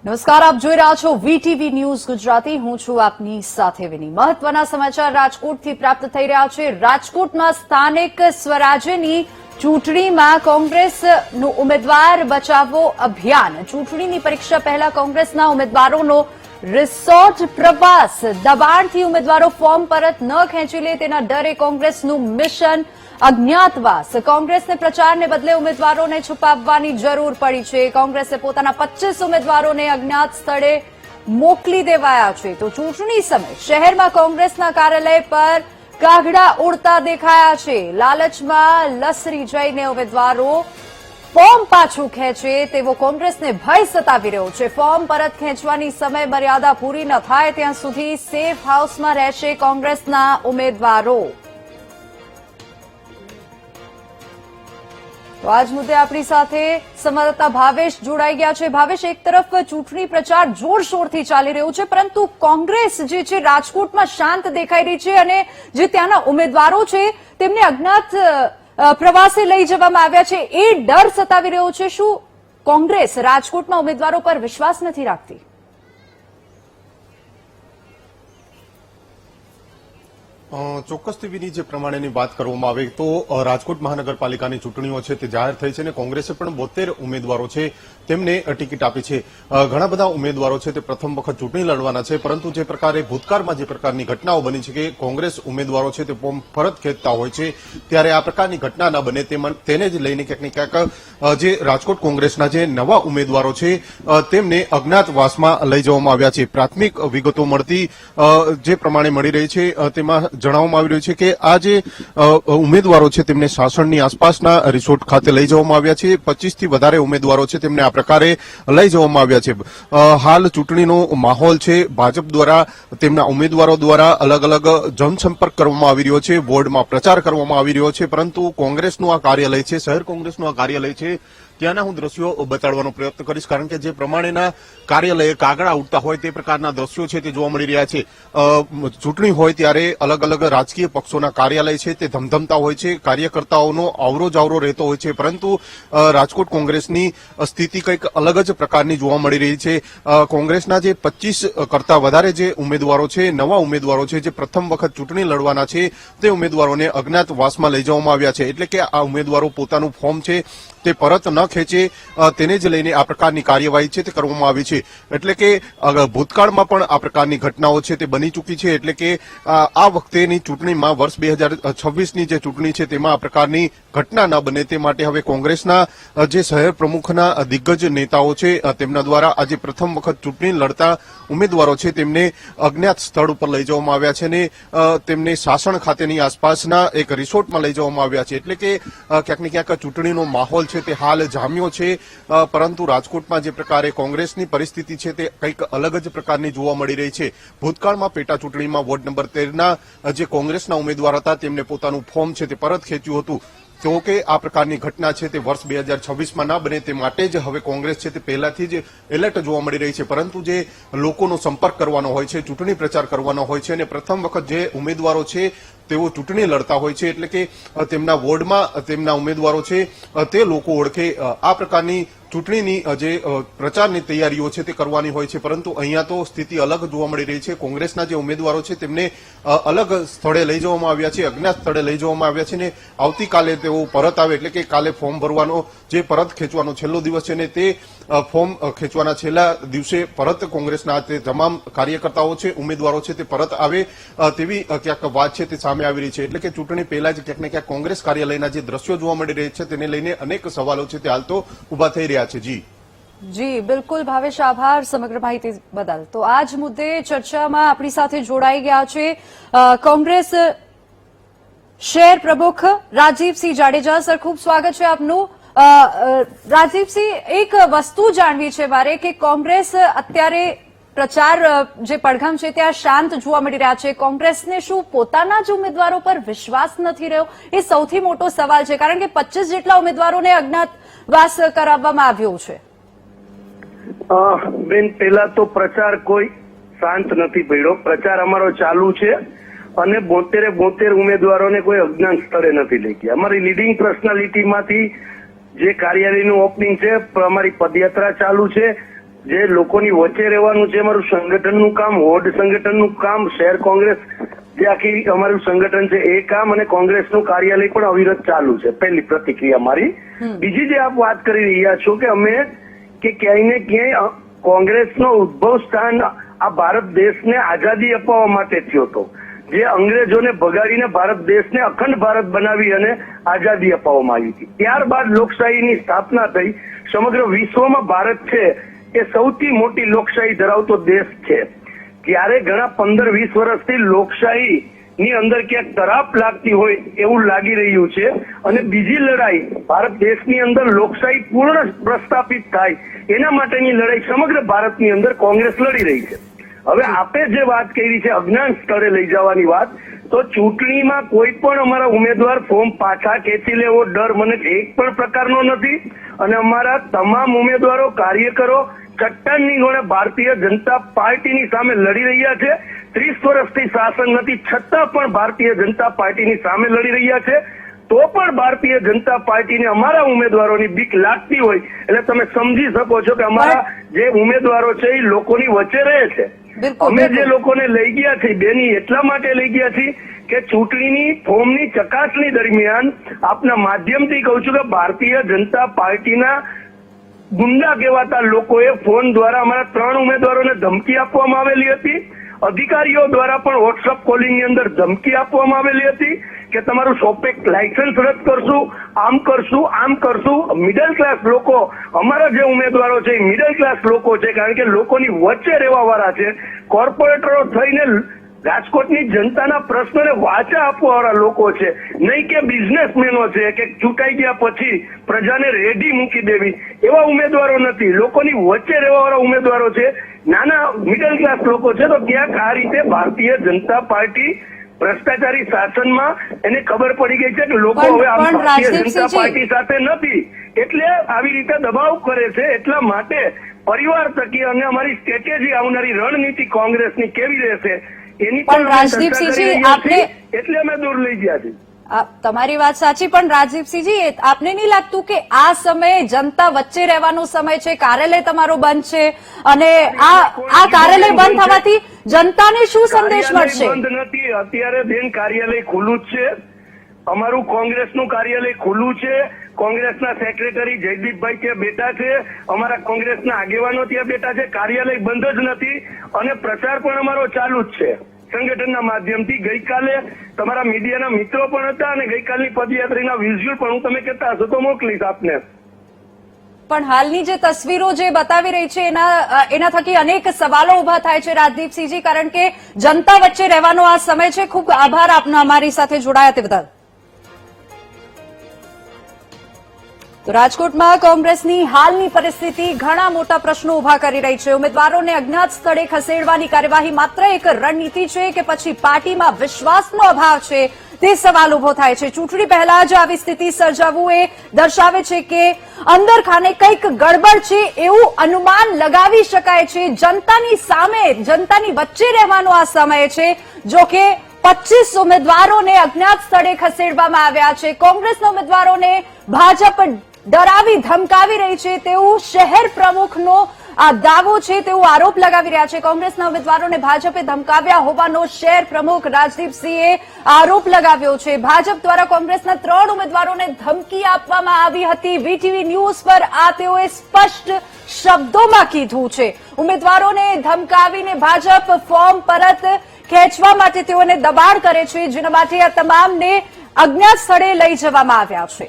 નમસ્કાર, આપ જોઈ રહ્યા છો વીટીવી ન્યૂઝ ગુજરાતી. હું છું આપની સાથે વિની. મહત્વના સમાચાર રાજકોટથી પ્રાપ્ત થઈ રહ્યા છે. રાજકોટમાં સ્થાનિક સ્વરાજ્યની ચૂંટણીમાં કોંગ્રેસનું ઉમેદવાર બચાવો અભિયાન. ચૂંટણીની પરીક્ષા પહેલા કોંગ્રેસના ઉમેદવારોનો રિસોર્ટ પ્રવાસ. દબાણથી ઉમેદવારો ફોર્મ પરત ન ખેંચી લે તેના ડરે કોંગ્રેસનું મિશન અજ્ઞાતવાસ. કોંગ્રેસને પ્રચારને બદલે ઉમેદવારોને છુપાવવાની જરૂર પડી છે. કોંગ્રેસે પોતાના 25 ઉમેદવારોને અજ્ઞાત સ્થળે મોકલી દેવાયા છે. તો ચૂંટણી સમયે શહેરમાં કોંગ્રેસના કાર્યાલય પર કાગડા ઉડતા દેખાયા છે. લાલચમાં લસરી જઈને ઉમેદવારો ફોર્મ પાછું ખેંચે તેવો કોંગ્રેસને ભય સતાવી રહ્યો છે. ફોર્મ પરત ખેંચવાની સમય મર્યાદા પૂરી ન થાય ત્યાં સુધી સેફ હાઉસમાં રહેશે કોંગ્રેસના ઉમેદવારો. તો આજ મુદ્દે આપણી સાથે સંવાદદાતા ભાવેશ જોડાઈ ગયા છે. ભાવેશ, એક તરફ ચૂંટણી પ્રચાર જોરશોરથી ચાલી રહ્યો છે, પરંતુ કોંગ્રેસ જે છે રાજકોટમાં શાંત દેખાઈ રહી છે અને જે ત્યાંના ઉમેદવારો છે તેમને અજ્ઞાત પ્રવાસે લઈ જવામાં આવ્યા છે, એ ડર સતાવી રહ્યો છે. શું કોંગ્રેસ રાજકોટમાં ઉમેદવારો પર વિશ્વાસ નથી રાખતી? ચોક્કસથી વિની જે પ્રમાણેની વાત કરવામાં આવે તો રાજકોટ મહાનગરપાલિકાની ચૂંટણીઓ છે તે જાહેર થઈ છે અને કોંગ્રેસે પણ 72 ઉમેદવારો છે તેમને ટિકિટ આપી છે. ઘણા બધા ઉમેદવારો છે તે પ્રથમ વખત ચૂંટણી લડવાના છે, પરંતુ જે પ્રકારે ભૂતકાળમાં જે પ્રકારની ઘટનાઓ બની છે કે કોંગ્રેસ ઉમેદવારો છે તે ફોર્મ પરત ખેંચતા હોય છે, ત્યારે આ પ્રકારની ઘટના ન બને તેને જ લઈને ક્યાંક ને ક્યાંક જે રાજકોટ કોંગ્રેસના જે નવા ઉમેદવારો છે તેમને અજ્ઞાતવાસમાં લઈ જવામાં આવ્યા છે. પ્રાથમિક વિગતો મળતી જે પ્રમાણે મળી રહી છે તેમાં જણાવવામાં આવી રહ્યું છે કે આ જે ઉમેદવારો છે તેમને સાસણની આસપાસના રિસોર્ટ ખાતે લઈ જવામાં આવ્યા છે. 25 થી વધારે ઉમેદવારો છે તેમને આ પ્રકારે લઈ જવામાં આવ્યા છે. હાલ ચૂંટણીનો માહોલ છે. ભાજપ દ્વારા તેમના ઉમેદવારો દ્વારા અલગ અલગ જનસંપર્ક કરવામાં આવી રહ્યો છે, વોર્ડમાં પ્રચાર કરવામાં આવી રહ્યો છે, પરંતુ કોંગ્રેસનું આ કાર્યાલય છે, શહેર કોંગ્રેસનું આ કાર્યાલય છે, ત્યાંના હું દ્રશ્યો બતાડવાનો પ્રયત્ન કરીશ, કારણ કે જે પ્રમાણેના કાર્યાલયે કાગડા ઉડતા હોય તે પ્રકારના દ્રશ્યો છે તે જોવા મળી રહ્યા છે. ચૂંટણી હોય ત્યારે અલગ અલગ રાજકીય પક્ષોના કાર્યાલય છે તે ધમધમતા હોય છે, કાર્યકર્તાઓનો આવરો જાવરો રહેતો હોય છે, પરંતુ રાજકોટ કોંગ્રેસની સ્થિતિ કંઈક અલગ જ પ્રકારની જોવા મળી રહી છે. કોંગ્રેસના જે 25 કરતા વધારે જે ઉમેદવારો છે, નવા ઉમેદવારો છે, જે પ્રથમ વખત ચૂંટણી લડવાના છે, તે ઉમેદવારોને અજ્ઞાતવાસમાં લઈ જવામાં આવ્યા છે. એટલે કે આ ઉમેદવારો પોતાનું ફોર્મ છે તે પરત ન ખેંચે તેને જ લઈને આ પ્રકારની કાર્યવાહી છે તે કરવામાં આવી છે. એટલે કે ભૂતકાળમાં પણ આ પ્રકારની ઘટનાઓ છે તે બની ચૂકી છે. એટલે કે આ વખતેની ચૂંટણીમાં વર્ષ 2026ની જે ચૂંટણી છે તેમાં આ પ્રકારની ઘટના ન બને તે માટે હવે કોંગ્રેસના જે શહેર પ્રમુખના દિગ્ગજ નેતાઓ છે તેમના દ્વારા આજે પ્રથમ વખત ચૂંટણી લડતા ઉમેદવારો છે તેમને અજ્ઞાત સ્થળ ઉપર લઈ જવામાં આવ્યા છે અને તેમને સાસણ ખાતેની આસપાસના એક રિસોર્ટમાં લઈ જવામાં આવ્યા છે. એટલે કે ક્યાંક ને ક્યાંક ચૂંટણીનો માહોલ છે તે હાલ જામ્યો છે, પરંતુ રાજકોટમાં જે પ્રકારે કોંગ્રેસની પરિસ્થિતિ છે તે કંઈક અલગ જ પ્રકારની જોવા મળી રહી છે. ભૂતકાળમાં પેટા ચૂંટણીમાં વોર્ડ નંબર 13ના જે કોંગ્રેસના ઉમેદવાર હતા તેમને પોતાનું ફોર્મ છે તે પરત ખેંચ્યું હતું. તો કે આ પ્રકારની ઘટના છે તે વર્ષ 2026માં ના બને તે માટે જ હવે કોંગ્રેસ છે તે પહેલાથી જ એલર્ટ જોવા મળી રહી છે. પરંતુ જે લોકોનો સંપર્ક કરવાનો હોય છે, ચૂંટણી પ્રચાર કરવાનો હોય છે અને પ્રથમ વખત જે ઉમેદવારો છે તેઓ ચૂંટણી લડતા હોય છે, એટલે કે તેમના વોર્ડમાં તેમના ઉમેદવારો છે તે લોકો ઓળખે, આ પ્રકારની ચૂંટણીની જે પ્રચારની તૈયારીઓ છે તે કરવાની હોય છે. પરંતુ અહીંયા તો સ્થિતિ અલગ જોવા મળી રહી છે. કોંગ્રેસના જે ઉમેદવારો છે તેમને અલગ સ્થળે લઈ જવામાં આવ્યા છે, અજ્ઞાત સ્થળે લઈ જવામાં આવ્યા છે ને આવતીકાલે તેઓ પરત આવે, એટલે કે કાલે ફોર્મ ભરવાનો જે પરત ખેંચવાનો છેલ્લો દિવસ છે ને તે ફોર્મ ખેંચવાના છેલ્લા દિવસે પરત કોંગ્રેસના તે તમામ કાર્યકર્તાઓ છે, ઉમેદવારો છે તે પરત આવે તેવી ક્યાંક વાત છે તે સામે આવી રહી છે. એટલે કે ચૂંટણી પહેલા જ ક્યાંક ને ક્યાંક કોંગ્રેસ કાર્યાલયના જે દ્રશ્યો જોવા મળી રહ્યા છે તેને લઈને અનેક સવાલો છે તે હાલ તો ઉભા થઈ રહ્યા છે. જી બિલકુલ ભાવેશ, આભાર સમગ્ર માહિતી બદલ. તો આ જ મુદ્દે ચર્ચામાં આપણી સાથે જોડાઈ ગયા છે કોંગ્રેસ શહેર પ્રમુખ રાજીવસિંહ જાડેજા. સર, ખૂબ સ્વાગત છે આપનું. રાજીવસિંહ, એક વસ્તુ જાણવી છે મારે કે કોંગ્રેસ અત્યારે પ્રચાર જે પડઘમ છે ત્યાં શાંત જોવા મળી રહ્યા છે. કોંગ્રેસને શું પોતાના જ ઉમેદવારો પર વિશ્વાસ નથી રહ્યો? એ સૌથી મોટો સવાલ છે, કારણ કે 25 જેટલા ઉમેદવારોને અજ્ઞાતવાસ કરાવવામાં આવ્યો છે. બેન, પેલા તો પ્રચાર કોઈ શાંત નથી પડ્યો. પ્રચાર અમારો ચાલુ છે અને 72 ઉમેદવારોને કોઈ અજ્ઞાત સ્થળે નથી લઈ ગયા. અમારી લીડિંગ પર્સનાલિટીમાંથી જે કાર્યાલયનું ઓપનિંગ છે, અમારી પદયાત્રા ચાલુ છે, જે લોકોની વચ્ચે રહેવાનું છે, અમારું સંગઠનનું કામ, વોર્ડ સંગઠનનું કામ, શહેર કોંગ્રેસ જે આખી અમારું સંગઠન છે એ કામ, અને કોંગ્રેસનું કાર્યાલય પણ અવિરત ચાલુ છે. પહેલી પ્રતિક્રિયા મારી. બીજી જે આપ વાત કરી રહ્યા છો કે અમે કે ક્યાંય ને ક્યાંય કોંગ્રેસનો ઉદ્ભવ સ્થાન આ ભારત દેશને આઝાદી અપાવવા માટે થયો હતો, જે અંગ્રેજોને ભગાડીને ભારત દેશને અખંડ ભારત બનાવી અને આઝાદી અપાવવામાં આવી હતી. ત્યારબાદ લોકશાહીની સ્થાપના થઈ. સમગ્ર વિશ્વમાં ભારત છે એ સૌથી મોટી લોકશાહી ધરાવતો દેશ છે. ત્યારે ઘણા 15-20 વર્ષથી લોકશાહી ની અંદર ક્યાંક તરાપ લાગતી હોય એવું લાગી રહ્યું છે, અને બીજી લડાઈ ભારત દેશની અંદર લોકશાહી પૂર્ણ પ્રસ્થાપિત થાય એના માટેની લડાઈ સમગ્ર ભારતની અંદર કોંગ્રેસ લડી રહી છે. હવે આપે જે વાત કરી છે અજ્ઞાન સ્થળે લઈ જવાની વાત, તો ચૂંટણીમાં કોઈ પણ અમારા ઉમેદવાર ફોર્મ પાછા ખેંચી લેવો ડર મને એક પણ પ્રકારનો નથી, અને અમારા તમામ ઉમેદવારો કાર્યકરો ચટ્ટાનની ગોળે ભારતીય જનતા પાર્ટીની સામે લડી રહ્યા છે. 30 વર્ષથી શાસન નથી છતાં પણ ભારતીય જનતા પાર્ટીની સામે લડી રહ્યા છે. તો પણ ભારતીય જનતા પાર્ટીને અમારા ઉમેદવારોની બીક લાગતી હોય એટલે તમે સમજી શકો છો કે અમારા જે ઉમેદવારો છે એ લોકોની વચ્ચે રહે છે. અમે જે લોકોને લઈ ગયા છીએ બેની એટલા માટે લઈ ગયા છીએ કે ચૂંટણીની ફોર્મની ચકાસણી દરમિયાન આપના માધ્યમથી કહું છું કે ભારતીય જનતા પાર્ટીના ગુંડા કહેવાતા લોકોએ ફોન દ્વારા અમારા 3 ઉમેદવારોને ધમકી આપવામાં આવેલી હતી. અધિકારીઓ દ્વારા પણ વોટ્સઅપ કોલિંગની અંદર ધમકી આપવામાં આવેલી હતી કે તમારું શોપેક લાયસન્સ રદ કરશું, આમ કરશું, આમ કરશું. મિડલ ક્લાસ લોકો, અમારા જે ઉમેદવારો છે એ મિડલ ક્લાસ લોકો છે, કારણ કે લોકોની વચ્ચે રહેવા વાળા છે. કોર્પોરેટરો થઈને રાજકોટની જનતાના પ્રશ્નોને વાચા આપવા વાળા લોકો છે, નહીં કે બિઝનેસમેનો છે કે ચૂંટાઈ ગયા પછી પ્રજાને રેડી મૂકી દેવી એવા ઉમેદવારો નથી. લોકોની વચ્ચે રહેવા વાળા ઉમેદવારો છે, નાના મિડલ ક્લાસ લોકો છે. તો ક્યાંક આ રીતે ભારતીય જનતા પાર્ટી ભ્રષ્ટાચારી શાસનમાં એને ખબર પડી ગઈ છે કે લોકો હવે આ ભારતીય જનતા પાર્ટી સાથે નથી, એટલે આવી રીતે દબાવ કરે છે. એટલા માટે પરિવાર થકી અને અમારી સ્ટ્રેટેજી આવનારી રણનીતિ કોંગ્રેસની કેવી રહેશે એની પણ રાજદીપસિંહજી આપને એટલે અમે દૂર લઈ ગયા છીએ. તમારી વાત સાચી, પણ રાજદીપસિંહજી આપને નહીં લાગતું કે આ સમયે જનતા વચ્ચે રહેવાનો સમય છે, કાર્યાલય તમારો બંધ છે, અને આ કાર્યાલય બંધ થવાથી જનતાને શું સંદેશ મળશે? બંધ નથી અત્યારે બેન, કાર્યાલય ખુલ્લું જ છે. અમારું કોંગ્રેસનું કાર્યાલય ખુલ્લું છે. કોંગ્રેસના સેક્રેટરી જયદીપભાઈ ત્યાં બેઠા છે, અમારા કોંગ્રેસના આગેવાનો ત્યાં બેઠા છે. કાર્યાલય બંધ જ નથી, અને પ્રચાર પણ અમારો ચાલુ જ છે સંગઠનના માધ્યમથી. ગઈકાલે તમારા મીડિયાના મિત્રો પણ હતા, અને ગઈકાલની પદયાત્રીના વિઝ્યુઅલ પણ હું તમે કહેતા હશો તો મોકલીશ આપને. પણ હાલની જે તસવીરો જે બતાવી રહી છે એના થકી અનેક સવાલો ઉભા થાય છે રાજદીપસિંહજી, કારણ કે જનતા વચ્ચે રહેવાનો આ સમય છે. ખૂબ આભાર આપનો અમારી સાથે જોડાયા તે બદલ. તો રાજકોટમાં કોંગ્રેસની હાલની પરિસ્થિતિ ઘણા મોટા પ્રશ્નો ઉભા કરી રહી છે. ઉમેદવારોને અજ્ઞાત સ્થળે ખસેડવાની કાર્યવાહી માત્ર એક રણનીતિ છે કે પછી પાર્ટીમાં વિશ્વાસનો અભાવ છે, તે સવાલ ઉભો થાય છે. ચૂંટણી પહેલા જ આવી સ્થિતિ સર્જાવવું એ દર્શાવે છે કે અંદર ખાને કંઈક ગડબડ છે એવું અનુમાન લગાવી શકાય છે. જનતાની સામે, જનતાની વચ્ચે રહેવાનો આ સમય છે. જો કે 25 ઉમેદવારોને અજ્ઞાત સ્થળે ખસેડવામાં આવ્યા છે. કોંગ્રેસના ઉમેદવારોને ભાજપ ડરાવી ધમકાવી રહી છે તેવું શહેર પ્રમુખનો આ દાવો છે, તેવો આરોપ લગાવી રહ્યા છે. કોંગ્રેસના ઉમેદવારોને ભાજપે ધમકાવ્યા હોવાનો શહેર પ્રમુખ રાજદીપસિંહે આરોપ લગાવ્યો છે. ભાજપ દ્વારા કોંગ્રેસના 3 ઉમેદવારોને ધમકી આપવામાં આવી હતી. વીટીવી ન્યૂઝ પર આ તેઓએ સ્પષ્ટ શબ્દોમાં કીધું છે. ઉમેદવારોને ધમકાવીને ભાજપ ફોર્મ પરત ખેંચવા માટે તેઓને દબાણ કરે છે, જેના માટે આ તમામને અજ્ઞાત સ્થળે લઈ જવામાં આવ્યા છે.